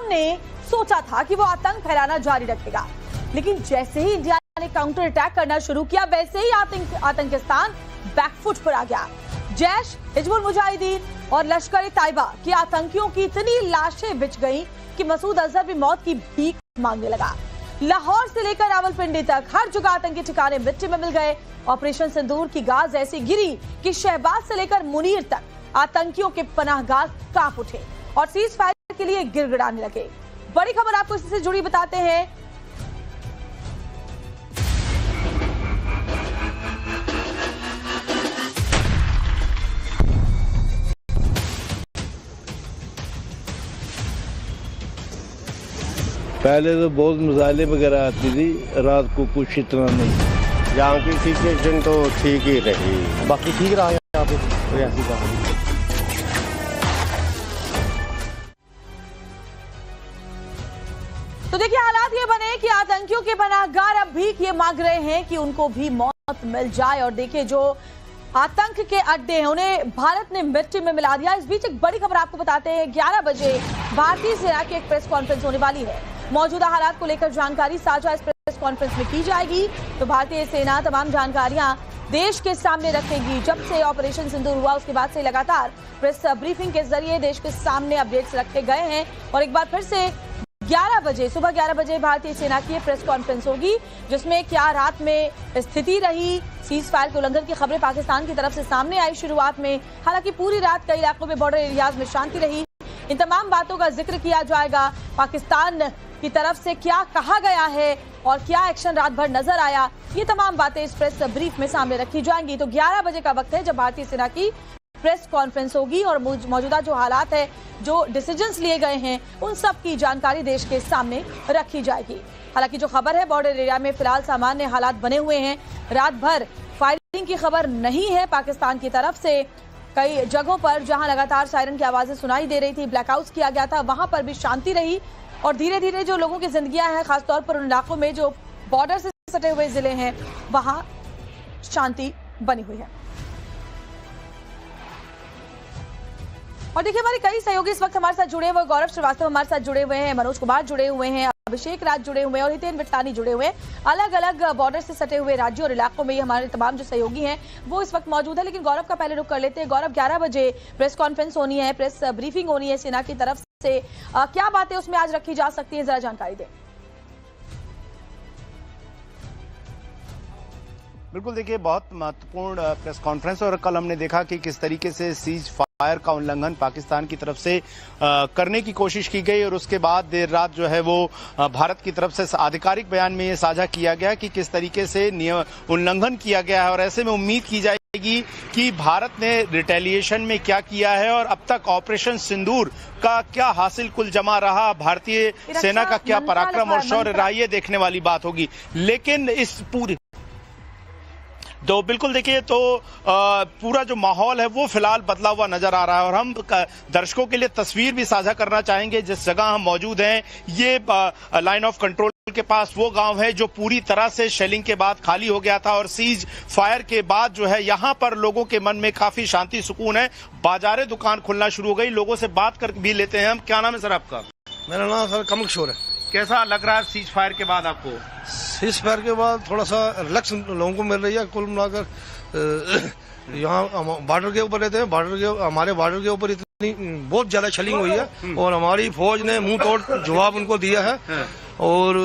इस्लाम ने सोचा था कि वो आतंक फैलाना जारी रखेगा, लेकिन जैसे ही इंडिया ने काउंटर अटैक करना शुरू किया वैसे ही आतंकिस्तान बैकफुट पर आ गया। जैश, हिजबुल मुजाहिदीन और लश्कर ताइबा के आतंकियों की इतनी लाशें बिछ गईं कि मसूद अजहर भी मौत की भीख मांगने लगा। लाहौर से लेकर रावलपिंडी तक हर जगह आतंकी ठिकाने मिट्टी में मिल गए। ऑपरेशन सिंदूर की गाज ऐसी गिरी कि शहबाज से लेकर मुनीर तक आतंकियों के पनाहगाह कांप उठे और सीज फायर के लिए गिड़गिड़ाने लगे। बड़ी खबर आपको इससे जुड़ी बताते हैं। पहले तो बहुत मिसाइलें वगैरह आती थी, रात को कुछ इतना नहीं। यहाँ की सिचुएशन तो ठीक ही रही, बाकी ठीक रहा यहाँ पे, कोई ऐसी बात नहीं। तो देखिए हालात ये बने कि आतंकियों के पनाहगार अब भी ये मांग रहे हैं कि उनको भी मौत मिल जाए। और देखिए जो आतंक के अड्डे हैं उन्हें भारत ने मिट्टी में मिला दिया। इस बीच एक बड़ी खबर आपको बताते हैं। 11 बजे भारतीय सेना की एक प्रेस कॉन्फ्रेंस होने वाली है। मौजूदा हालात को लेकर जानकारी साझा इस प्रेस कॉन्फ्रेंस में की जाएगी। तो भारतीय सेना तमाम जानकारियां देश के सामने रखेगी। जब से ऑपरेशन सिंदूर हुआ उसके बाद से लगातार प्रेस ब्रीफिंग के जरिए देश के सामने अपडेट्स रखे गए हैं। और एक बार फिर से 11 बजे, सुबह 11 बजे भारतीय सेना की प्रेस कॉन्फ्रेंस होगी, जिसमें क्या रात में स्थिति रही, सीज फायर के उल्लंघन की खबरें पाकिस्तान की तरफ से सामने आई शुरुआत में। हालांकि पूरी रात कई इलाकों में बॉर्डर एरियाज में शांति रही। इन तमाम बातों का जिक्र किया जाएगा। पाकिस्तान की तरफ से क्या कहा गया है और क्या एक्शन रात भर नजर आया, ये तमाम बातें इस प्रेस ब्रीफ में सामने रखी जाएंगी। तो 11 बजे का वक्त है जब भारतीय सेना की प्रेस कॉन्फ्रेंस होगी और मौजूदा जो हालात है, जो डिसीजंस लिए गए हैं, उन सब की जानकारी देश के सामने रखी जाएगी। हालांकि जो खबर है बॉर्डर एरिया में फिलहाल सामान्य हालात बने हुए हैं। रात भर फायरिंग की खबर नहीं है पाकिस्तान की तरफ से। कई जगहों पर जहां लगातार सायरन की आवाजें सुनाई दे रही थी, ब्लैकआउट किया गया था, वहां पर भी शांति रही। और धीरे धीरे जो लोगों की जिंदगियां हैं, खासतौर पर उन इलाकों में जो बॉर्डर से सटे हुए जिले हैं, वहां शांति बनी हुई है। और देखिए हमारे कई सहयोगी इस वक्त हमारे साथ जुड़े हुए। गौरव श्रीवास्तव हमारे साथ जुड़े हुए हैं, मनोज कुमार जुड़े हुए हैं, अभिषेक राज जुड़े हुए हैं और हितेन विठानी जुड़े हुए हैं। अलग अलग बॉर्डर से सटे हुए राज्यों और इलाकों में ये हमारे तमाम जो सहयोगी हैं वो इस वक्त मौजूद है। लेकिन गौरव का पहले रुख कर लेते हैं। गौरव, 11 बजे प्रेस कॉन्फ्रेंस होनी है, प्रेस ब्रीफिंग होनी है सेना की तरफ से, क्या बातें उसमें आज रखी जा सकती है, जरा जानकारी दें। बिल्कुल, देखिए बहुत महत्वपूर्ण प्रेस कॉन्फ्रेंस और कल हमने देखा कि किस तरीके से सीज फायर का उल्लंघन पाकिस्तान की तरफ से करने की कोशिश की गई और उसके बाद देर रात जो है वो भारत की तरफ से आधिकारिक बयान में ये साझा किया गया कि किस तरीके से उल्लंघन किया गया है। और ऐसे में उम्मीद की जाएगी कि भारत ने रिटेलिएशन में क्या किया है और अब तक ऑपरेशन सिंदूर का क्या हासिल कुल जमा रहा, भारतीय सेना का क्या पराक्रम और शौर्य रहा, ये देखने वाली बात होगी। लेकिन इस पूरी तो बिल्कुल देखिए तो पूरा जो माहौल है वो फिलहाल बदला हुआ नजर आ रहा है और हम दर्शकों के लिए तस्वीर भी साझा करना चाहेंगे। जिस जगह हम मौजूद हैं ये लाइन ऑफ कंट्रोल के पास वो गांव है जो पूरी तरह से शेलिंग के बाद खाली हो गया था और सीज फायर के बाद जो है यहाँ पर लोगों के मन में काफी शांति सुकून है। बाजारें दुकान खुलना शुरू हो गई। लोगों से बात कर भी लेते हैं हम। क्या नाम है सर आपका? मेरा नाम सर कमल किशोर है। कैसा लग रहा है सीज फायर के बाद आपको? सीज फायर के बाद थोड़ा सा रिलैक्स लोगों को मिल रही है। कुल मिलाकर यहाँ बॉर्डर के ऊपर रहते हैं, हमारे बॉर्डर के ऊपर इतनी बहुत ज्यादा छलिंग हुई है और हमारी फौज ने मुंह तोड़ जवाब उनको दिया है। और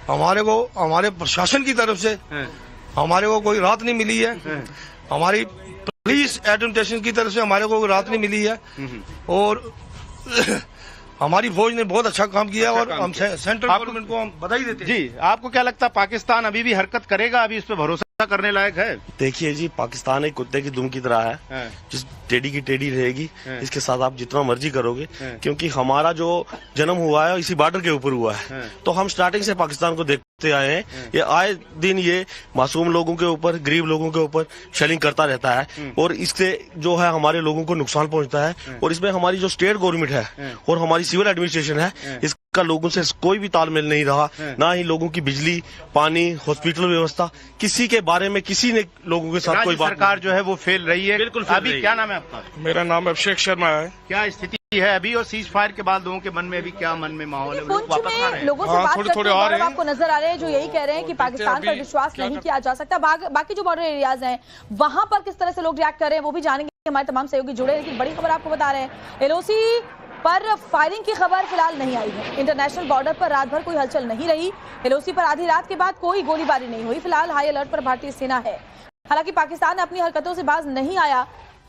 हमारे प्रशासन की तरफ से हमारे को कोई राहत नहीं मिली है। हमारी पुलिस एडमिनिस्ट्रेशन की तरफ से हमारे को कोई राहत नहीं मिली है और हमारी फौज ने बहुत अच्छा काम किया और हम सेंट्रल गवर्नमेंट को हम बधाई देते हैं। जी, आपको क्या लगता है पाकिस्तान अभी भी हरकत करेगा? अभी इस पे भरोसा करने लायक है? देखिए जी, पाकिस्तान एक कुत्ते की दुम की तरह है, जिस टेढ़ी की टेढ़ी रहेगी। इसके साथ आप जितना मर्जी करोगे, क्योंकि हमारा जो जन्म हुआ है इसी बॉर्डर के ऊपर हुआ है। तो हम स्टार्टिंग से पाकिस्तान को देखते आए हैं। ये आए दिन ये मासूम लोगों के ऊपर, गरीब लोगों के ऊपर शेलिंग करता रहता है और इससे जो है हमारे लोगों को नुकसान पहुंचता है। और इसमें हमारी जो स्टेट गवर्नमेंट है और हमारी सिविल एडमिनिस्ट्रेशन है, इसका का लोगों से कोई भी तालमेल नहीं रहा, ना ही लोगों की बिजली, पानी, हॉस्पिटल व्यवस्था, किसी के बारे में किसी ने लोगों के साथ कोई बात सरकार जो है वो फेल रही है। बिल्कुल फेल अभी रही क्या नाम है आपका? मेरा नाम अभिषेक शर्मा है। क्या स्थिति है अभी, और सीज फायर के बाद लोगों के मन में अभी क्या मन में माहौल है? लोग पुंछ वापस आ रहे में हैं? लोगों से हाँ, बात थोड़े करते थोड़े आ रहे हैं। आपको नजर आ रहे हैं जो यही कह रहे हैं कि पाकिस्तान पर विश्वास नहीं किया जा सकता। बाकी जो बॉर्डर एरियाज हैं वहां पर किस तरह से लोग रिएक्ट कर रहे हैं वो भी जानेंगे। हमारे तमाम सहयोगी जुड़े हैं, लेकिन बड़ी खबर आपको बता रहे हैं, एलओसी पर फायरिंग की खबर फिलहाल नहीं आई है। इंटरनेशनल बॉर्डर पर रात भर कोई हलचल नहीं रही। एलओसी पर आधी रात के बाद कोई गोलीबारी नहीं हुई। फिलहाल हाई अलर्ट पर भारतीय सेना है। हालांकि पाकिस्तान अपनी हरकतों से बाज नहीं आया।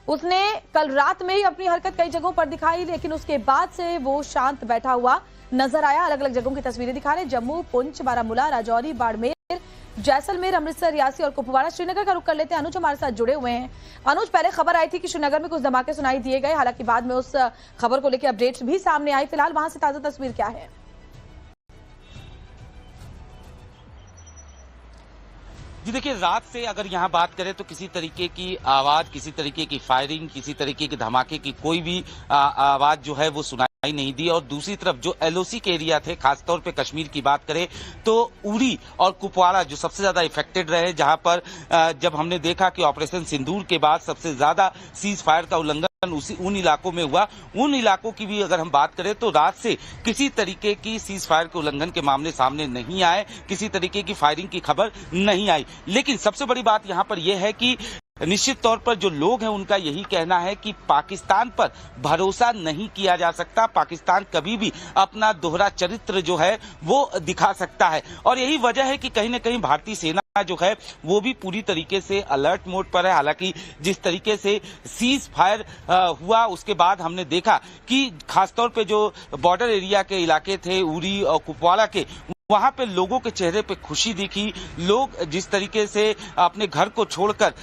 उसने कल रात में ही अपनी हरकत कई जगहों पर दिखाई, लेकिन उसके बाद से वो शांत बैठा हुआ नजर आया। अलग अलग जगहों की तस्वीरें दिखा रहे, जम्मू, पुंछ, बारामूला, राजौरी, बाड़मेर, जैसलमेर, अमृतसर, रियासी और कुपवाड़ा। श्रीनगर का रुख कर लेते हैं, अनुज हमारे साथ जुड़े हुए हैं। अनुज, पहले खबर आई थी कि श्रीनगर में कुछ धमाके सुनाई दिए गए, हालांकि बाद में उस खबर को लेकर अपडेट्स भी सामने आई। फिलहाल वहां से ताजा तस्वीर क्या है? जी देखिए, रात से अगर यहाँ बात करें तो किसी तरीके की आवाज, किसी तरीके की फायरिंग, किसी तरीके के धमाके की कोई भी आवाज जो है वो सुनाई नहीं दी। और दूसरी तरफ जो एलओसी के एरिया थे, खासतौर पे कश्मीर की बात करें तो उरी और कुपवाड़ा जो सबसे ज्यादा इफेक्टेड रहे, जहां पर जब हमने देखा कि ऑपरेशन सिंदूर के बाद सबसे ज्यादा सीज फायर का उल्लंघन उन इलाकों में हुआ, उन इलाकों की भी अगर हम बात करें तो रात से किसी तरीके की सीज फायर के उल्लंघन के मामले सामने नहीं आए, किसी तरीके की फायरिंग की खबर नहीं आई। लेकिन सबसे बड़ी बात यहाँ पर यह है कि निश्चित तौर पर जो लोग हैं उनका यही कहना है कि पाकिस्तान पर भरोसा नहीं किया जा सकता। पाकिस्तान कभी भी अपना दोहरा चरित्र जो है वो दिखा सकता है, और यही वजह है कि कहीं न कहीं भारतीय सेना जो है वो भी पूरी तरीके से अलर्ट मोड पर है। हालांकि जिस तरीके से सीज फायर हुआ उसके बाद हमने देखा कि खासतौर पे जो बॉर्डर एरिया के इलाके थे, उरी और कुपवाड़ा के, वहां पे लोगों के चेहरे पे खुशी दिखी। लोग जिस तरीके से अपने घर को छोड़कर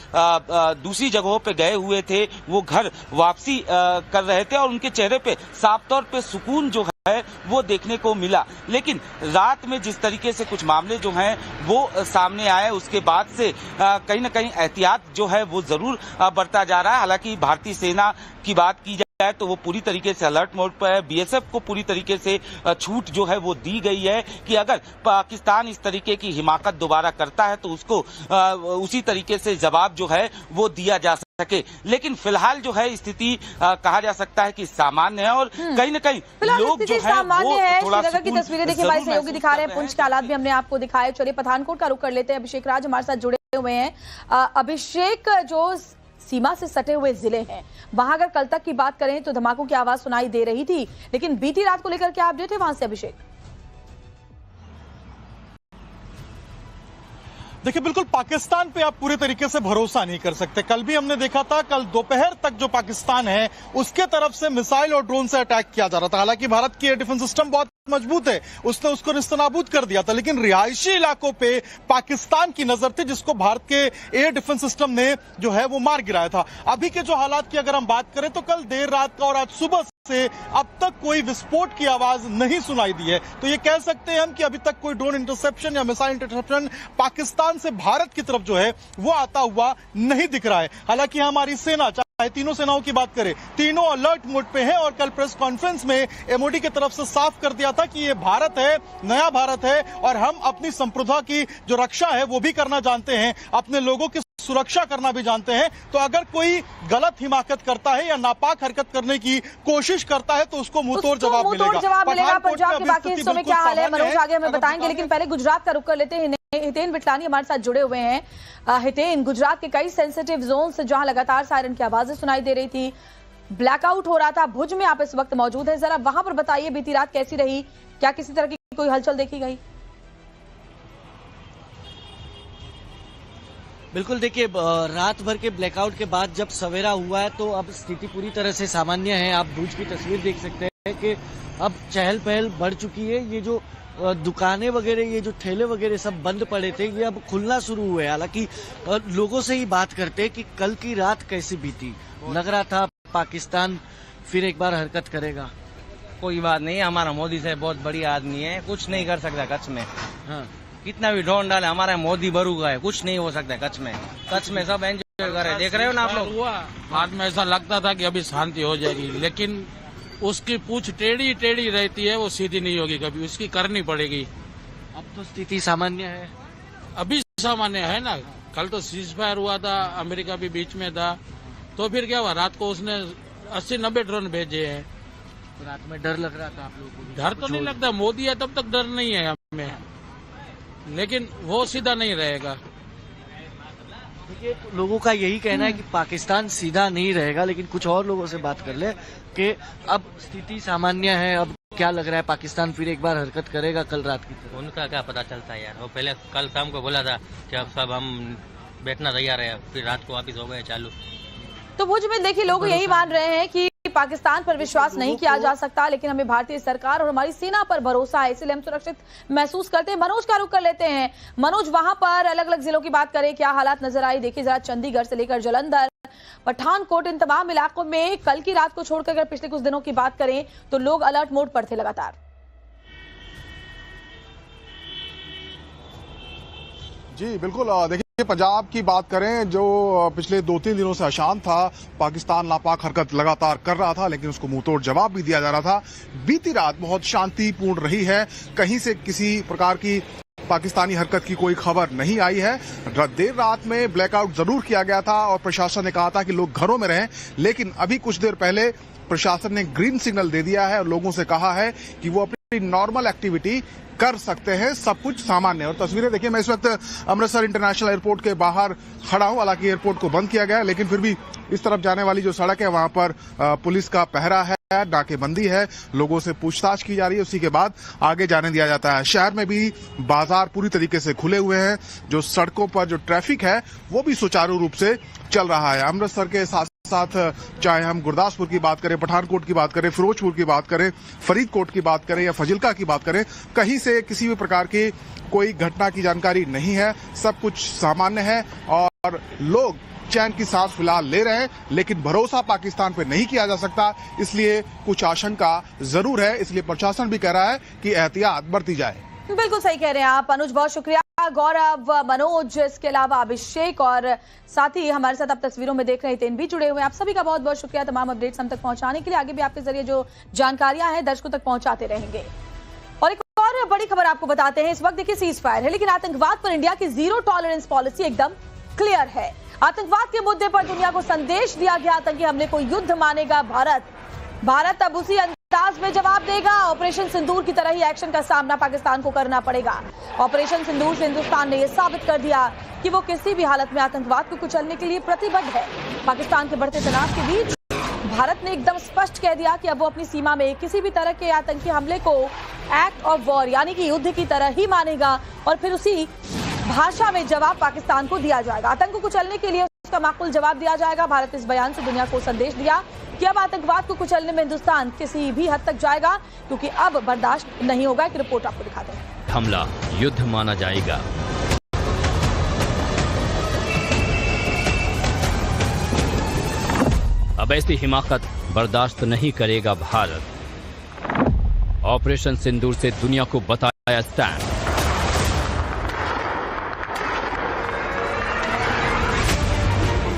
दूसरी जगहों पे गए हुए थे वो घर वापसी कर रहे थे, और उनके चेहरे पे साफ तौर पे सुकून जो है वो देखने को मिला। लेकिन रात में जिस तरीके से कुछ मामले जो हैं वो सामने आए उसके बाद से कहीं ना कहीं एहतियात जो है वो जरूर बरता जा रहा है। हालांकि भारतीय सेना की बात की जाए तो वो पूरी तरीके से अलर्ट मोड पर है। बीएसएफ को पूरी तरीके से छूट जो है वो दी गई है कि अगर पाकिस्तान इस तरीके की हिमाकत दोबारा करता है तो उसको उसी तरीके से जवाब जो है वो दिया जा सके। लेकिन फिलहाल जो है स्थिति कहा जा सकता है कि सामान्य है, और कहीं न कहीं लोग जो है वो थोड़ा श्रीनगर की तस्वीरें देखिए, हमारे सहयोगी दिखा रहे हैं, पुंछ के हालात भी हमने आपको दिखाए। चलिए पठानकोट का रुख कर लेते हैं, अभिषेक राज हमारे साथ जुड़े हुए हैं। अभिषेक, जो सीमा से सटे हुए जिले हैं वहां अगर कल तक की बात करें तो धमाकों की आवाज सुनाई दे रही थी, लेकिन बीती रात को लेकर क्या अपडेट है वहां से अभिषेक? देखिए, बिल्कुल पाकिस्तान पे आप पूरे तरीके से भरोसा नहीं कर सकते। कल भी हमने देखा था, कल दोपहर तक जो पाकिस्तान है उसके तरफ से मिसाइल और ड्रोन से अटैक किया जा रहा था। हालांकि भारत की एयर डिफेंस सिस्टम बहुत मजबूत है, उसने उसको निस्तनाबूद कर दिया था, लेकिन रिहायशी इलाकों पे पाकिस्तान की नजर थी जिसको भारत के एयर डिफेंस सिस्टम ने जो है वो मार गिराया था। अभी के जो हालात की अगर हम बात करें तो कल देर रात का और आज सुबह से अब तक कोई विस्फोट की आवाज नहीं सुनाई दी है। तो ये कह सकते हैं हम कि अभी तक कोई ड्रोन इंटरसेप्शन या मिसाइल इंटरसेप्शन पाकिस्तान से भारत की तरफ जो है वो आता हुआ नहीं दिख रहा है। हालांकि हमारी सेना, चाहे तीनों सेनाओं की बात करें, तीनों अलर्ट मोड पे हैं, और कल प्रेस कॉन्फ्रेंस में एमओडी की तरफ से साफ कर दिया था कि ये भारत है, नया भारत है, और हम अपनी संप्रभुता की जो रक्षा है वो भी करना जानते हैं, अपने लोगों की सुरक्षा करना भी जानते हैं। तो अगर कोई गलत हिमाकत करता है या नापाक हरकत करने की कोशिश करता है तो उसको मुंहतोड़ जवाब मिलेगा। पंजाब के बाकी हिस्सों में क्या हाल है मनोज आगे हमें बताएंगे, लेकिन पहले गुजरात का रुख कर लेते हैं। हितेन बिटलानी हमारे साथ जुड़े हुए हैं। हितेन, गुजरात के कई सेंसिटिव जोन से जहां लगातार सायरन की आवाजें सुनाई दे रही थी, ब्लैकआउट हो रहा था, भुज में आप इस वक्त मौजूद है, जरा वहां पर बताइए बीती रात कैसी रही, क्या किसी तरह की कोई हलचल देखी गई? बिल्कुल, देखिए रात भर के ब्लैकआउट के बाद जब सवेरा हुआ है तो अब स्थिति पूरी तरह से सामान्य है। आप भुज की तस्वीर देख सकते हैं कि अब चहल पहल बढ़ चुकी है। ये जो दुकानें वगैरह, ये जो ठेले वगैरह सब बंद पड़े थे, ये अब खुलना शुरू हुए। हालांकि लोगों से ही बात करते हैं कि कल की रात कैसी बीती। लग रहा था पाकिस्तान फिर एक बार हरकत करेगा। कोई बात नहीं, हमारा मोदी साहब बहुत बढ़िया आदमी है, कुछ नहीं कर सकता कच्छ में। हाँ, कितना भी ड्रोन डाले, हमारा मोदी बरूगा है, कुछ नहीं हो सकता कच्छ में। कच्छ में सब एंजॉय कर रहे, देख रहे हो ना आप लोग। बाद में ऐसा लगता था कि अभी शांति हो जाएगी, लेकिन उसकी पूछ टेढ़ी टेढ़ी रहती है, वो सीधी नहीं होगी कभी, उसकी करनी पड़ेगी। अब तो स्थिति सामान्य है, अभी सामान्य है ना। कल तो सीज फायर हुआ था, अमेरिका भी बीच में था, तो फिर क्या हुआ, रात को उसने 80-90 ड्रोन भेजे हैं। रात में डर लग रहा था आप लोगों को? डर तो नहीं लगता, मोदी है तब तक डर नहीं है हमें, लेकिन वो सीधा नहीं रहेगा। देखिए, लोगों का यही कहना है कि पाकिस्तान सीधा नहीं रहेगा, लेकिन कुछ और लोगों से बात कर ले कि अब स्थिति सामान्य है। अब क्या लग रहा है, पाकिस्तान फिर एक बार हरकत करेगा कल रात की तरह? उनका क्या पता चलता है यार, वो पहले कल शाम को बोला था कि अब सब हम बैठना तैयार है, फिर रात को वापिस हो गए चालू। तो भुज में देखिए लोग यही मान रहे हैं कि पाकिस्तान पर विश्वास नहीं किया जा सकता, लेकिन हमें भारतीय सरकार और हमारी सेना पर भरोसा है, इसलिए हम सुरक्षित महसूस करते हैं। मनोज का रुख कर लेते हैं। मनोज, वहां पर अलग अलग जिलों की बात करें, क्या हालात नजर आई? देखिए जरा, चंडीगढ़ से लेकर जालंधर, पठानकोट, इन तमाम इलाकों में कल की रात को छोड़कर अगर पिछले कुछ दिनों की बात करें तो लोग अलर्ट मोड पर थे लगातार। जी बिल्कुल, देखिए पंजाब की बात करें, जो पिछले 2-3 दिनों से अशांत था, पाकिस्तान नापाक हरकत लगातार कर रहा था, लेकिन उसको मुंहतोड़ जवाब भी दिया जा रहा था। बीती रात बहुत शांतिपूर्ण रही है, कहीं से किसी प्रकार की पाकिस्तानी हरकत की कोई खबर नहीं आई है। देर रात में ब्लैकआउट जरूर किया गया था और प्रशासन ने कहा था कि लोग घरों में रहें, लेकिन अभी कुछ देर पहले प्रशासन ने ग्रीन सिग्नल दे दिया है और लोगों से कहा है कि वो अपनी नॉर्मल एक्टिविटी कर सकते हैं, सब कुछ सामान्य। और तस्वीरें देखिए, मैं इस वक्त अमृतसर इंटरनेशनल एयरपोर्ट के बाहर खड़ा हूं। हालांकि एयरपोर्ट को बंद किया गया है, लेकिन फिर भी इस तरफ जाने वाली जो सड़क है वहां पर पुलिस का पहरा है, नाकेबंदी है, लोगों से पूछताछ की जा रही है, उसी के बाद आगे जाने दिया जाता है। शहर में भी बाजार पूरी तरीके से खुले हुए हैं, जो सड़कों पर जो ट्रैफिक है वो भी सुचारू रूप से चल रहा है। अमृतसर के साथ चाहे हम गुरदासपुर की बात करें, पठानकोट की बात करें, फिरोजपुर की बात करें, फरीदकोट की बात करें या फजिल्का की बात करें, कहीं से किसी भी प्रकार की कोई घटना की जानकारी नहीं है, सब कुछ सामान्य है और लोग चैन की सांस फिलहाल ले रहे हैं। लेकिन भरोसा पाकिस्तान पे नहीं किया जा सकता, इसलिए कुछ आशंका जरूर है, इसलिए प्रशासन भी कह रहा है कि एहतियात बरती जाए। बिल्कुल सही कह रहे हैं आप अनुज, बहुत शुक्रिया। गौरव, मनोज, इसके अलावा अभिषेक और साथ ही हमारे साथ आप तस्वीरों में देख रहे हैं तेन भी जुड़े हुए हैं। आप सभी का बहुत बहुत शुक्रिया तमाम अपडेट्स हम तक पहुंचाने के लिए। आगे भी आपके जरिए जो जानकारियां हैं दर्शकों तक पहुंचाते रहेंगे। और एक और बड़ी खबर आपको बताते हैं, इस वक्त देखिए सीज फायर है, लेकिन आतंकवाद पर इंडिया की जीरो टॉलरेंस पॉलिसी एकदम क्लियर है। आतंकवाद के मुद्दे पर दुनिया को संदेश दिया गया, आतंकी हमले को युद्ध मानेगा भारत अब उसी अंदाज में जवाब देगा। ऑपरेशन सिंदूर की तरह ही एक्शन का सामना पाकिस्तान को करना पड़ेगा। ऑपरेशन सिंदूर से हिंदुस्तान ने यह साबित कर दिया कि वो किसी भी हालत में आतंकवाद को कुचलने के लिए प्रतिबद्ध है। पाकिस्तान के बढ़ते तनाव के बीच भारत ने एकदम स्पष्ट कह दिया कि अब वो अपनी सीमा में किसी भी तरह के आतंकी हमले को एक्ट ऑफ वॉर यानी कि युद्ध की तरह ही मानेगा और फिर उसी भाषा में जवाब पाकिस्तान को दिया जाएगा। आतंक को कुचलने के लिए उसका माकूल जवाब दिया जाएगा। भारत इस बयान से दुनिया को संदेश दिया कि अब आतंकवाद को कुचलने में हिंदुस्तान किसी भी हद तक जाएगा, क्योंकि अब बर्दाश्त नहीं होगा। एक रिपोर्ट आपको दिखाते हैं। हमला युद्ध माना जाएगा। अब ऐसी हिमाकत बर्दाश्त नहीं करेगा भारत। ऑपरेशन सिंदूर से दुनिया को बताया स्टैंड।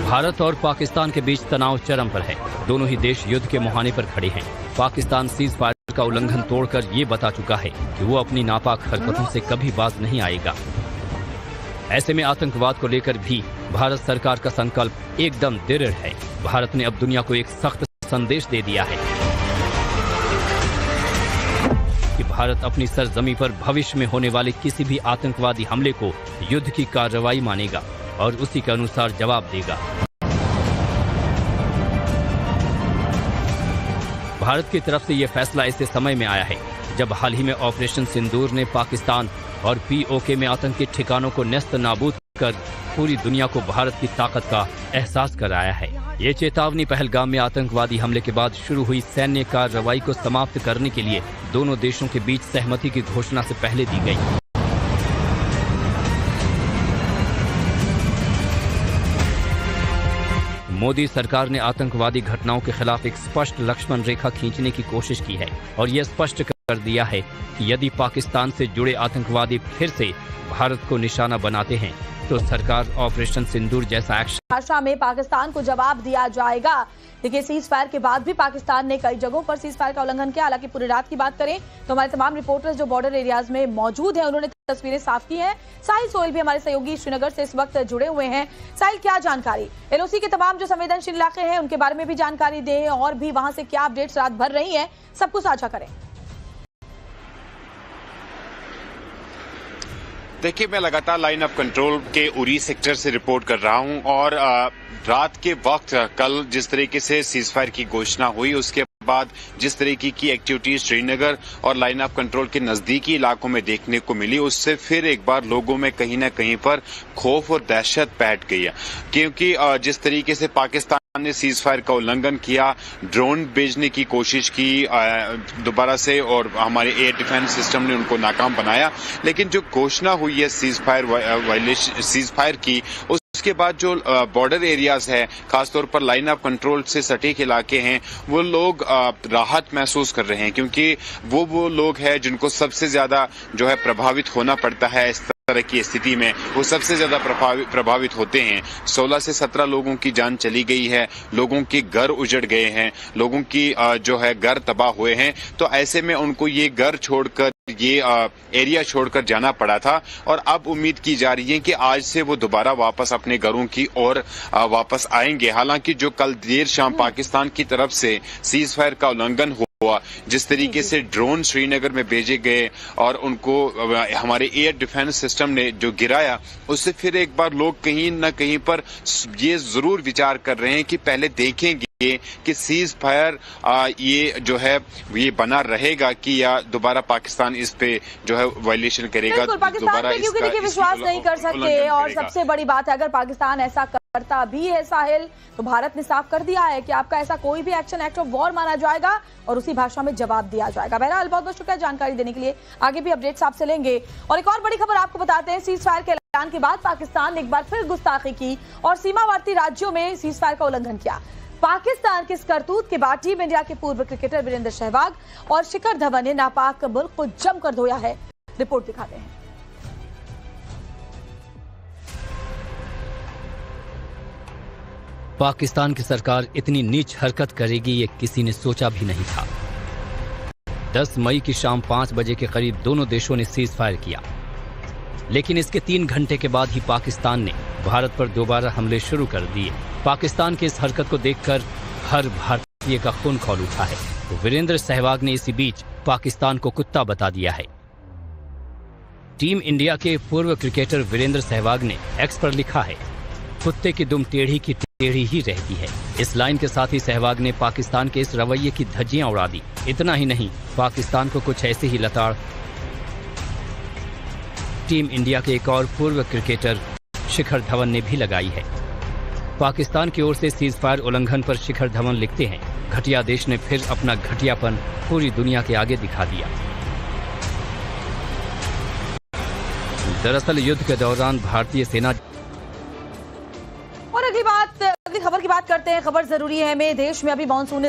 भारत और पाकिस्तान के बीच तनाव चरम पर है। दोनों ही देश युद्ध के मुहाने पर खड़े हैं। पाकिस्तान सीज फायर का उल्लंघन तोड़कर ये बता चुका है कि वो अपनी नापाक हरकतों से कभी बाज नहीं आएगा। ऐसे में आतंकवाद को लेकर भी भारत सरकार का संकल्प एकदम दृढ़ है। भारत ने अब दुनिया को एक सख्त संदेश दे दिया है कि भारत अपनी सरजमी पर भविष्य में होने वाले किसी भी आतंकवादी हमले को युद्ध की कार्रवाई मानेगा और उसी के अनुसार जवाब देगा। भारत की तरफ से यह फैसला ऐसे समय में आया है जब हाल ही में ऑपरेशन सिंदूर ने पाकिस्तान और पीओके में आतंकी ठिकानों को नेस्त नाबूद कर पूरी दुनिया को भारत की ताकत का एहसास कराया है। ये चेतावनी पहलगाम में आतंकवादी हमले के बाद शुरू हुई सैन्य कार्रवाई को समाप्त करने के लिए दोनों देशों के बीच सहमति की घोषणा से पहले दी गई। मोदी सरकार ने आतंकवादी घटनाओं के खिलाफ एक स्पष्ट लक्ष्मण रेखा खींचने की कोशिश की है और यह स्पष्ट कर दिया है कि यदि पाकिस्तान से जुड़े आतंकवादी फिर से भारत को निशाना बनाते हैं तो सरकार ऑपरेशन सिंदूर जैसा एक्शन भाषा में पाकिस्तान को जवाब दिया जाएगा। देखिए, सीज फायर के बाद भी पाकिस्तान ने कई जगहों पर सीज फायर का उल्लंघन किया। हालांकि पूरी रात की बात करें तो हमारे तमाम रिपोर्टर्स जो बॉर्डर एरियाज में मौजूद हैं उन्होंने तस्वीरें साफ की हैं। साहिल सोहेल भी हमारे सहयोगी श्रीनगर से इस वक्त जुड़े हुए हैं। साहिल, क्या जानकारी, एलओसी के तमाम जो संवेदनशील इलाके हैं उनके बारे में भी जानकारी दें और भी वहां से क्या अपडेट्स रात भर रही है, सब कुछ साझा करें। देखिए, मैं लगातार लाइन ऑफ कंट्रोल के उरी सेक्टर से रिपोर्ट कर रहा हूं और रात के वक्त कल जिस तरीके से सीज फायर की घोषणा हुई उसके बाद जिस तरीके की एक्टिविटीज श्रीनगर और लाइन ऑफ कंट्रोल के नजदीकी इलाकों में देखने को मिली, उससे फिर एक बार लोगों में कहीं न कहीं पर खौफ और दहशत बैठ गई है। क्योंकि जिस तरीके से पाकिस्तान ने सीज फायर का उल्लंघन किया, ड्रोन भेजने की कोशिश की दोबारा से और हमारे एयर डिफेंस सिस्टम ने उनको नाकाम बनाया, लेकिन जो घोषणा हुई है सीज फायर की उसके बाद जो बॉर्डर एरियाज है, खासतौर पर लाइन ऑफ कंट्रोल से सटीक इलाके हैं, वो लोग राहत महसूस कर रहे हैं क्योंकि वो लोग हैं जिनको सबसे ज्यादा जो है प्रभावित होना पड़ता है। इस तरह की स्थिति में वो सबसे ज्यादा प्रभावित होते हैं। 16 से 17 लोगों की जान चली गई है, लोगों के घर उजड़ गए हैं, लोगों की जो है घर तबाह हुए हैं। तो ऐसे में उनको ये घर छोड़कर ये एरिया छोड़कर जाना पड़ा था और अब उम्मीद की जा रही है कि आज से वो दोबारा वापस अपने घरों की ओर वापस आएंगे। हालांकि जो कल देर शाम पाकिस्तान की तरफ से सीज फायर का उल्लंघन हुआ, जिस तरीके से ड्रोन श्रीनगर में भेजे गए और उनको हमारे एयर डिफेंस सिस्टम ने जो गिराया, उससे फिर एक बार लोग कहीं न कहीं पर ये जरूर विचार कर रहे हैं कि पहले देखेंगे कि सीज फायर ये जो है ये बना रहेगा कि या दोबारा पाकिस्तान इस पे जो है वायलेशन करेगा। पाकिस्तान पे क्योंकि देखिए विश्वास नहीं कर सकते और सबसे बड़ी बात है अगर पाकिस्तान ऐसा करता भी है साहिल, तो भारत ने साफ कर दिया है कि आपका ऐसा कोई भी एक्शन एक्ट ऑफ वॉर माना जाएगा और उसी भाषा में जवाब दिया जाएगा। बहरहाल बहुत बहुत शुक्रिया जानकारी देने के लिए, आगे भी अपडेट्स आपसे लेंगे। और एक और बड़ी खबर आपको बताते हैं, सीज फायर के ऐलान के बाद पाकिस्तान ने एक बार फिर गुस्ताखी की और सीमावर्ती राज्यों में सीज फायर का उल्लंघन किया। पाकिस्तान के इस करतूत के बाद टीम इंडिया के पूर्व क्रिकेटर वीरेंद्र सहवाग और शिखर धवन ने नापाक मुल्क को जमकर धोया है। रिपोर्ट दिखाते हैं। पाकिस्तान की सरकार इतनी नीच हरकत करेगी ये किसी ने सोचा भी नहीं था। 10 मई की शाम 5 बजे के करीब दोनों देशों ने सीज फायर किया, लेकिन इसके 3 घंटे के बाद ही पाकिस्तान ने भारत पर दोबारा हमले शुरू कर दिए। पाकिस्तान की इस हरकत को देखकर हर भारतीय का खून खौल उठा है। तो वीरेंद्र सहवाग ने इसी बीच पाकिस्तान को कुत्ता बता दिया है। टीम इंडिया के पूर्व क्रिकेटर वीरेंद्र सहवाग ने एक्स पर लिखा है, कुत्ते की दुम टेढ़ी की टेढ़ी ही रहती है। इस लाइन के साथ ही सहवाग ने पाकिस्तान के इस रवैये की धज्जियां उड़ा दी। इतना ही नहीं, पाकिस्तान को कुछ ऐसे ही लताड़ टीम इंडिया के एक और पूर्व क्रिकेटर शिखर धवन ने भी लगाई है। पाकिस्तान की ओर से सीज फायर उल्लंघन पर शिखर धवन लिखते हैं, घटिया देश ने फिर अपना घटियापन पूरी दुनिया के आगे दिखा दिया। दरअसल युद्ध के दौरान भारतीय सेना और अगली खबर की बात करते हैं। खबर जरूरी है में देश में अभी मानसून